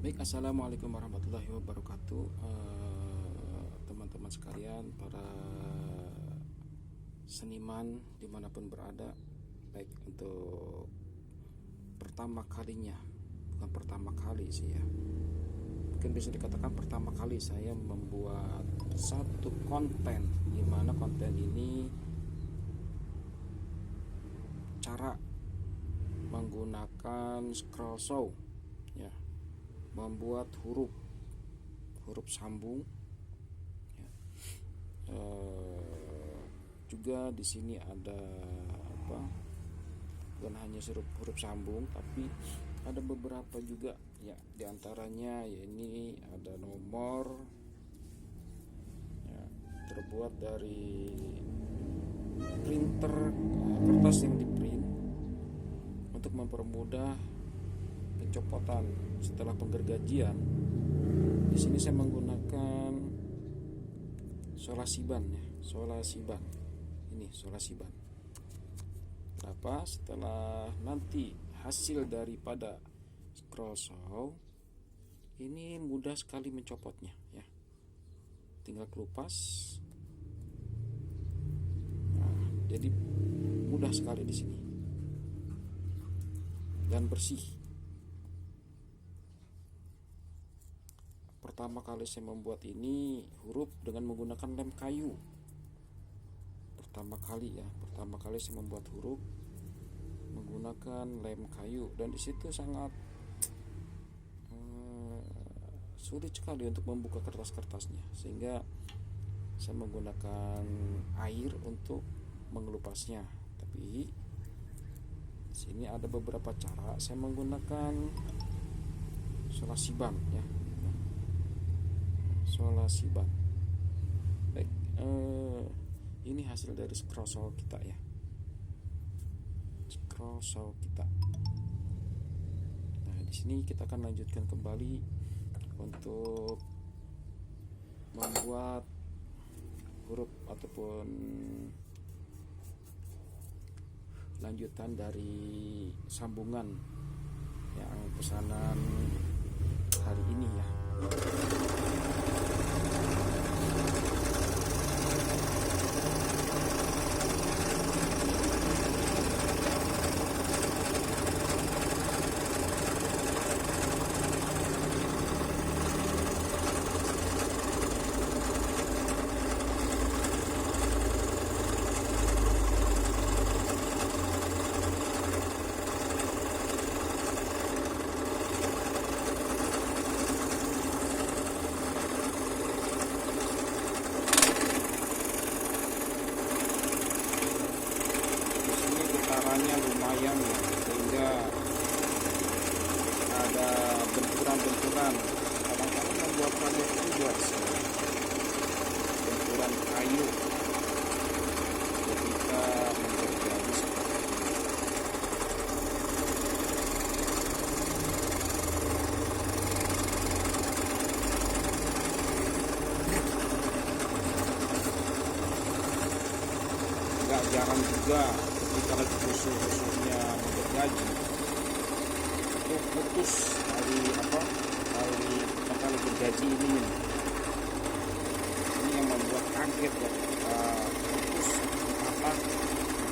Baik, assalamualaikum warahmatullahi wabarakatuh, teman-teman sekalian, para seniman dimanapun berada. Baik, untuk pertama kalinya, bukan pertama kali sih ya, mungkin bisa dikatakan pertama kali saya membuat satu konten, di mana konten ini cara menggunakan scroll saw ya, membuat huruf sambung ya. Juga di sini ada bukan hanya huruf sambung, tapi ada beberapa juga ya, diantaranya ya ini ada nomor ya, terbuat dari printer kertas yang diprint untuk mempermudah pencopotan setelah penggergajian. Di sini saya menggunakan solasiban ya, solasiban. Ini solasiban. Kenapa? Setelah nanti hasil daripada scroll saw ini mudah sekali mencopotnya ya. Tinggal kelupas. Nah, jadi mudah sekali di sini. Dan bersih. Pertama kali saya membuat ini huruf dengan menggunakan lem kayu. Pertama kali saya membuat huruf menggunakan lem kayu, dan di situ sangat sulit sekali untuk membuka kertas-kertasnya, sehingga saya menggunakan air untuk mengelupasnya. Tapi di sini ada beberapa cara saya menggunakan solasiban ya. Solasiban. Baik, ini hasil dari scroll saw kita ya. Scroll saw kita. Nah, di sini kita akan lanjutkan kembali untuk membuat huruf ataupun lanjutan dari sambungan yang pesanan hari ini ya. Lumayan ya, sehingga ada benturan-benturan. Kadang-kadang membuat kaget juga sih, benturan kayu ketika mengerjakan seperti ini. Gak jarang juga kalau susunya menggergaji itu putus tali tali gergaji ini yang membuat kaget ya, putus patah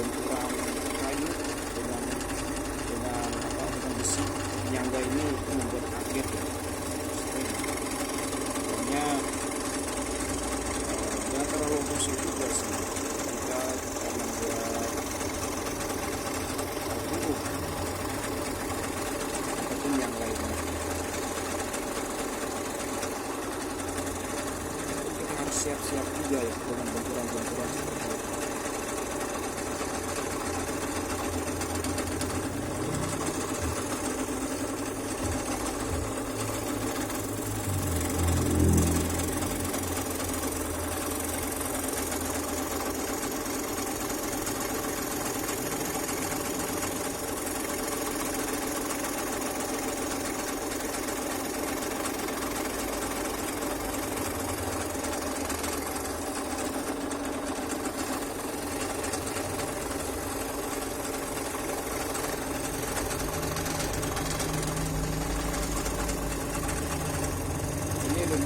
benturan kayu dengan besi penyangga ini, itu membuat kaget ya. Sebenarnya jangan terlalu pusing juga sih kita membuat ataupun yang lainnya. Kita harus siap-siap juga ya dengan benturan-benturan seperti itu.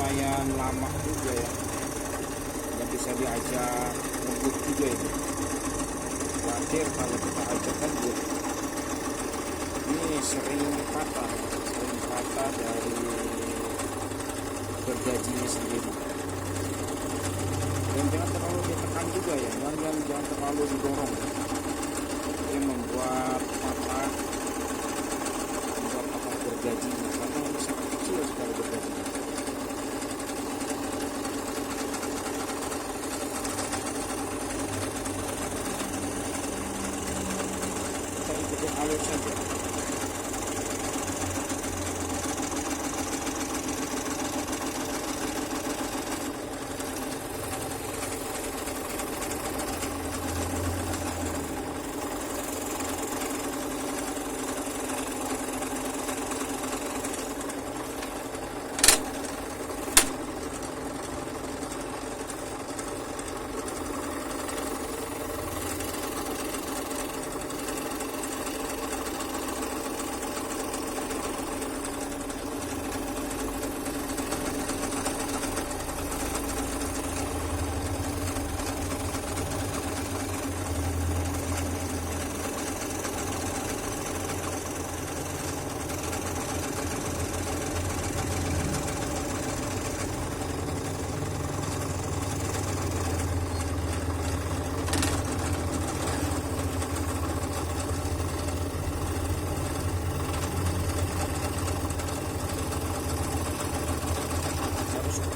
lumayan lama juga ya, nggak bisa diajak ngebut juga ini. Khawatir kalau kita ajak ngebut ini sering patah dari gergajinya sendiri. Dan jangan terlalu ditekan juga ya, jangan terlalu didorong, yang membuat patah gergajinya, karena ini sangat kecil sekali gergajinya. Kita ikutin alur saja.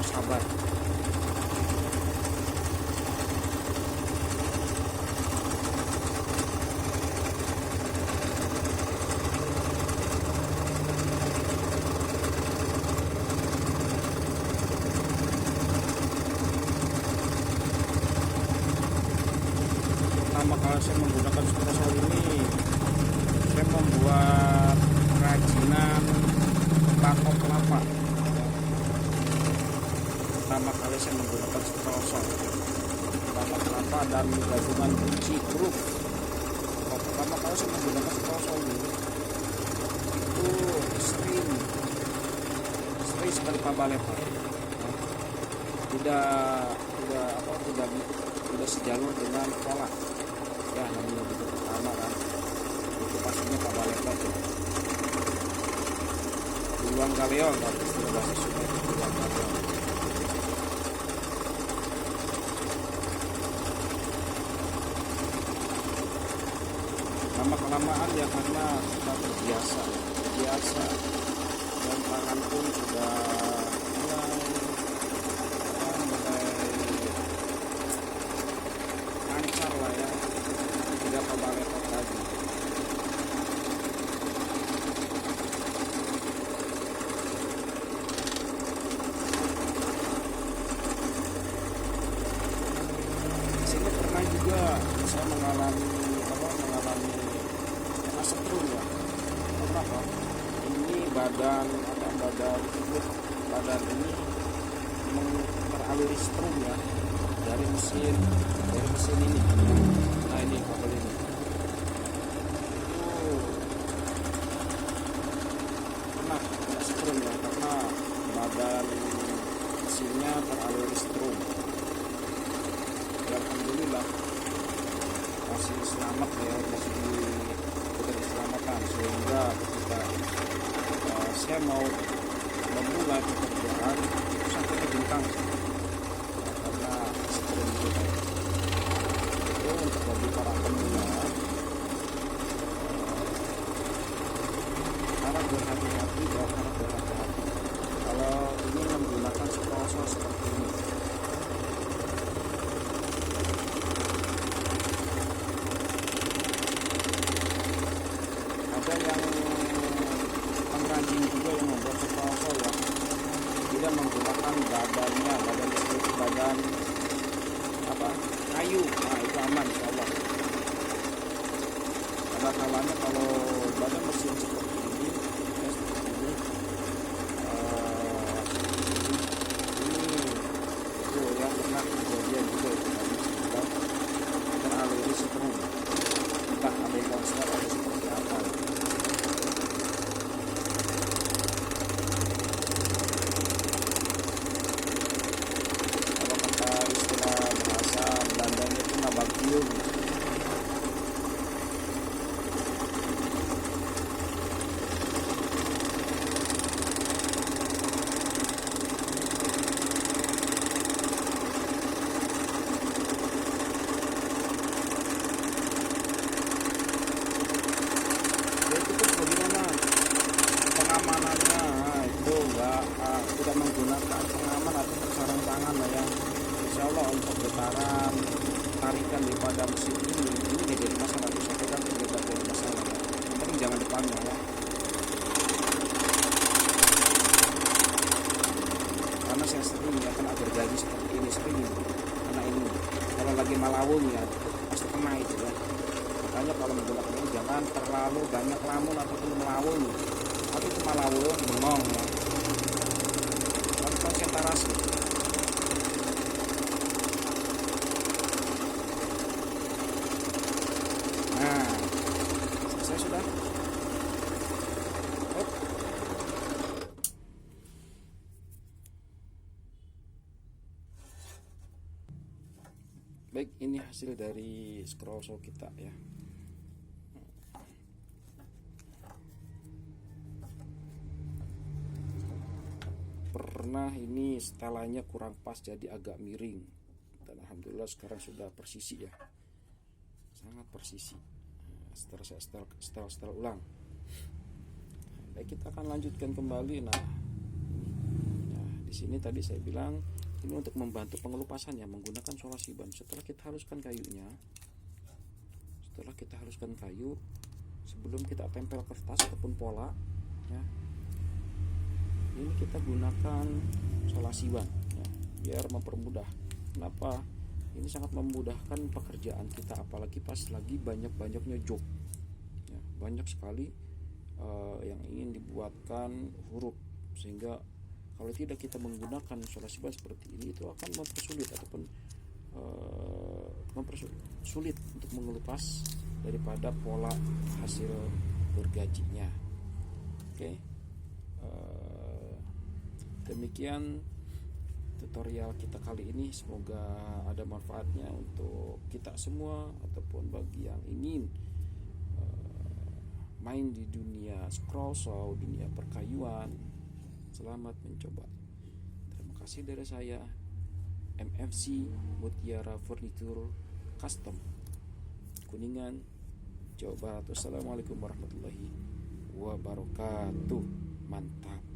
Sabar. Pertama kali saya menggunakan Supersol ini, saya membuat kerajinan batok kelapa. Pertama kali saya menggunakan Supersol, batok kelapa dan gabungan kunci huruf. Pertama kali saya menggunakan Supersol ini, itu sering sekali pabalepa. Tidak sejalur dengan pola. Ya, namanya itu pertama kan, itu pastinya pabalepa tuh. Duluan galeon, tapi istilah bahasa Sunda duluan galeon. Lama kelamaan ya, karena kita terbiasa dan tangan pun sudah mulai lancar lah ya, tidak pabaletot lagi. Di sini pernah juga saya mengalami setrum ya. Kenapa? Ini badan ini teraliri strum ya, dari mesin ini. Nah, ini kabel ini. Pernah setrum ya, karena badan mesinnya teraliri strum. Ya, alhamdulillah masih selamat ya, masih diberikan keselamatan, sehingga ketika saya mau memulai pekerjaan itu sampai ke bintang karena setrum itu untuk bagi para pemula harap berhati-hati kalau ini menggunakan Supersol seperti ini. Ada yang pengrajin juga yang membuat Supersol ya, tidak menggunakan badan kayu. Nah, itu aman insyaallah. Ada kalanya kalau badan mesin seperti ini itu yang pernah kejadian juga itu teraliri setrum, entah ada yang konslet atau seperti apa. menggunakan pengaman atau sarung tangan lah ya. Insya Allah untuk getaran tarikan daripada mesin ini tidak jadi masalah, bisa pegang tidak jadi masalah ya. Yang penting jangan depannya ya, karena saya sering ya kena gergaji seperti ini, sering karena ini kalau lagi malawung ya pasti kena itu ya. Makanya kalau menggunakan ini jangan terlalu banyak lamun ataupun melawung, tapi itu malawung bengong ya, harus konsentrasi. Nah, selesai sudah. Hop. Baik, ini hasil dari scroll show kita ya. Pernah ini setelannya kurang pas jadi agak miring, dan alhamdulillah sekarang sudah persisi ya, sangat persisi. Setelah saya setel ulang. Baik, kita akan lanjutkan kembali. Nah, di sini tadi saya bilang ini untuk membantu pengelupasannya menggunakan solasi ban. Setelah kita haluskan kayu, sebelum kita tempel kertas ataupun pola ya, ini kita gunakan solasi ban ya, biar mempermudah. Kenapa? Ini sangat memudahkan pekerjaan kita, apalagi pas lagi banyak-banyaknya job ya, banyak sekali yang ingin dibuatkan huruf, sehingga kalau tidak kita menggunakan solasi ban seperti ini, itu akan mempersulit ataupun mempersulit untuk mengelupas daripada pola hasil gergajinya. Oke. Demikian tutorial kita kali ini, semoga ada manfaatnya untuk kita semua ataupun bagi yang ingin main di dunia scroll show, dunia perkayuan. Selamat mencoba. Terima kasih dari saya, MFC Mutiara Furniture Custom, Kuningan, Jawa Barat. Wassalamualaikum warahmatullahi wabarakatuh. Mantap.